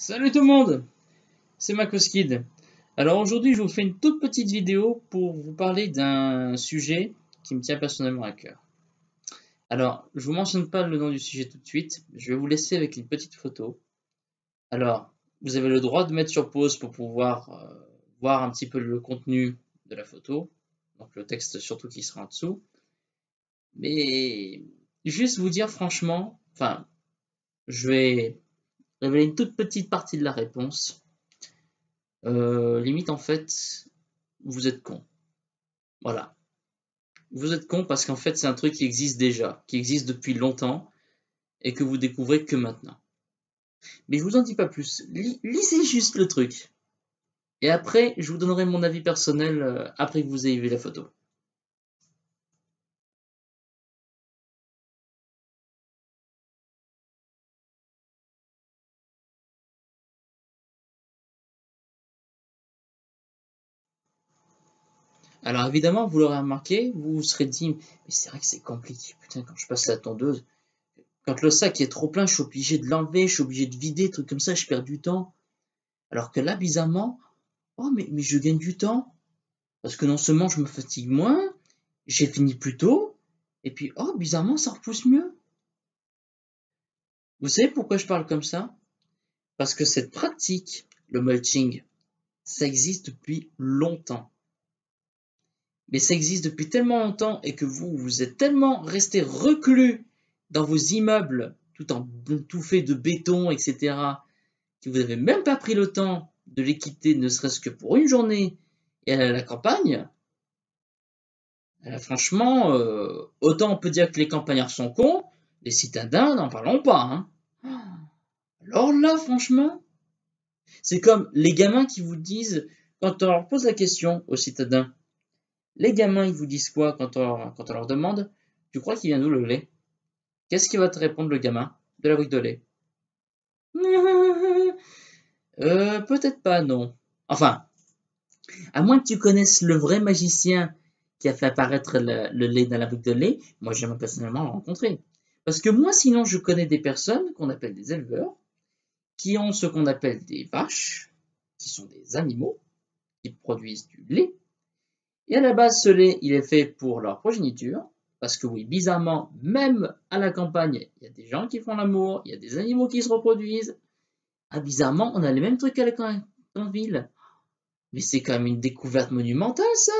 Salut tout le monde, c'est Macoskid. Alors aujourd'hui, je vous fais une toute petite vidéo pour vous parler d'un sujet qui me tient personnellement à cœur. Alors, je vous mentionne pas le nom du sujet tout de suite, je vais vous laisser avec une petite photo. Alors, vous avez le droit de mettre sur pause pour pouvoir voir un petit peu le contenu de la photo, donc le texte surtout qui sera en dessous. Mais juste vous dire franchement, je vais révéler une toute petite partie de la réponse. Limite en fait, vous êtes con. Voilà. Vous êtes con parce qu'en fait c'est un truc qui existe déjà, qui existe depuis longtemps et que vous découvrez que maintenant. Mais je vous en dis pas plus. Lisez juste le truc. Et après, je vous donnerai mon avis personnel après que vous ayez vu la photo. Alors évidemment, vous l'aurez remarqué, vous vous serez dit, mais c'est vrai que c'est compliqué, putain, quand je passe la tondeuse, quand le sac est trop plein, je suis obligé de l'enlever, je suis obligé de vider, trucs comme ça, je perds du temps. Alors que là, bizarrement, oh mais je gagne du temps. Parce que non seulement je me fatigue moins, j'ai fini plus tôt, et puis, oh, bizarrement, ça repousse mieux. Vous savez pourquoi je parle comme ça? Parce que cette pratique, le mulching, ça existe depuis longtemps. Mais ça existe depuis tellement longtemps et que vous êtes tellement resté reclus dans vos immeubles, tout fait de béton, etc., que vous n'avez même pas pris le temps de les quitter, ne serait-ce que pour une journée, et aller à la campagne. Franchement, autant on peut dire que les campagnards sont cons, les citadins, n'en parlons pas, hein. Alors là, franchement, c'est comme les gamins qui vous disent, quand on leur pose la question aux citadins, les gamins, ils vous disent quoi quand on leur demande, tu crois qu'il vient d'où le lait? Qu'est-ce qu'il va te répondre le gamin? De la brique de lait. Peut-être pas, non. Enfin, à moins que tu connaisses le vrai magicien qui a fait apparaître le lait dans la brique de lait, moi j'aimerais personnellement le rencontrer. Parce que moi, sinon, je connais des personnes qu'on appelle des éleveurs, qui ont ce qu'on appelle des vaches, qui sont des animaux, qui produisent du lait. Et à la base, ce lait, il est fait pour leur progéniture, parce que oui, bizarrement, même à la campagne, il y a des gens qui font l'amour, il y a des animaux qui se reproduisent. Ah, bizarrement, on a les mêmes trucs qu'en ville. Mais c'est quand même une découverte monumentale, ça.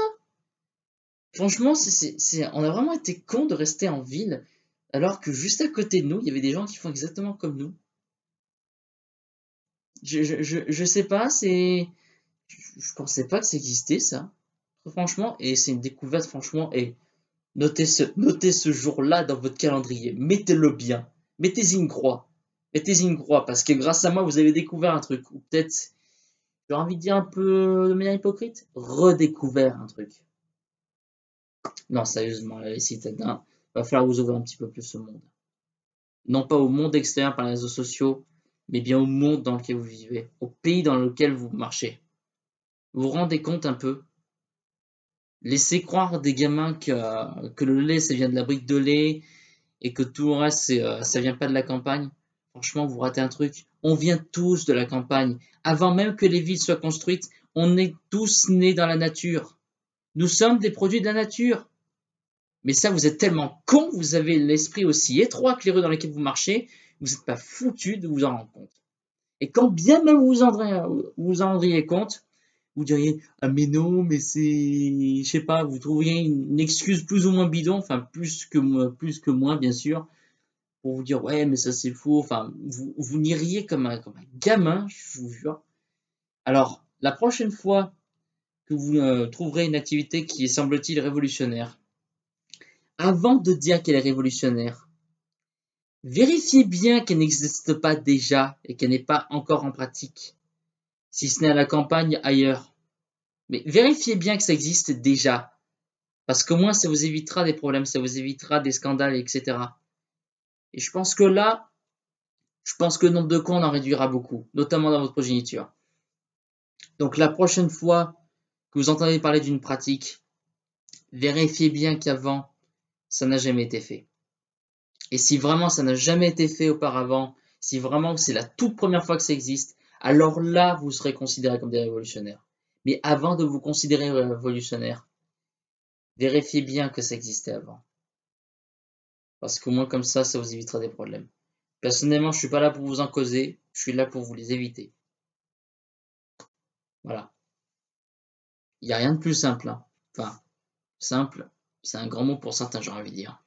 Franchement, on a vraiment été cons de rester en ville, alors que juste à côté de nous, il y avait des gens qui font exactement comme nous. Je sais pas, je pensais pas que ça existait, ça. Franchement, et c'est une découverte, franchement, et notez ce jour-là dans votre calendrier. Mettez-le bien. Mettez-y une croix. Mettez-y une croix, parce que grâce à moi, vous avez découvert un truc, ou peut-être, j'ai envie de dire un peu de manière hypocrite, redécouvert un truc. Non, sérieusement, les citadins, va falloir vous ouvrir un petit peu plus au monde. Non pas au monde extérieur par les réseaux sociaux, mais bien au monde dans lequel vous vivez, au pays dans lequel vous marchez. Vous vous rendez compte un peu? Laissez croire des gamins que le lait, ça vient de la brique de lait et que tout le reste, ça vient pas de la campagne. Franchement, vous ratez un truc. On vient tous de la campagne. Avant même que les villes soient construites, on est tous nés dans la nature. Nous sommes des produits de la nature. Mais ça, vous êtes tellement con, vous avez l'esprit aussi étroit que les rues dans lesquelles vous marchez, vous n'êtes pas foutu de vous en rendre compte. Et quand bien même vous en rendriez compte, vous diriez ah mais non, mais c'est, je sais pas, vous trouveriez une excuse plus ou moins bidon, enfin plus que moins bien sûr, pour vous dire ouais mais ça c'est faux, enfin vous n'iriez comme un gamin, je vous jure. Alors la prochaine fois que vous trouverez une activité qui est semble-t-il révolutionnaire, avant de dire qu'elle est révolutionnaire, vérifiez bien qu'elle n'existe pas déjà et qu'elle n'est pas encore en pratique, si ce n'est à la campagne ailleurs. Mais vérifiez bien que ça existe déjà, parce qu'au moins ça vous évitera des problèmes, ça vous évitera des scandales, etc. Et je pense que là, je pense que le nombre de cons en réduira beaucoup, notamment dans votre progéniture. Donc la prochaine fois que vous entendez parler d'une pratique, vérifiez bien qu'avant, ça n'a jamais été fait. Et si vraiment ça n'a jamais été fait auparavant, si vraiment c'est la toute première fois que ça existe, alors là, vous serez considérés comme des révolutionnaires. Mais avant de vous considérer révolutionnaire, vérifiez bien que ça existait avant. Parce qu'au moins comme ça vous évitera des problèmes. Personnellement, je suis pas là pour vous en causer, je suis là pour vous les éviter. Voilà. Il n'y a rien de plus simple, hein. Enfin, simple, c'est un grand mot pour certains, j'ai envie de dire.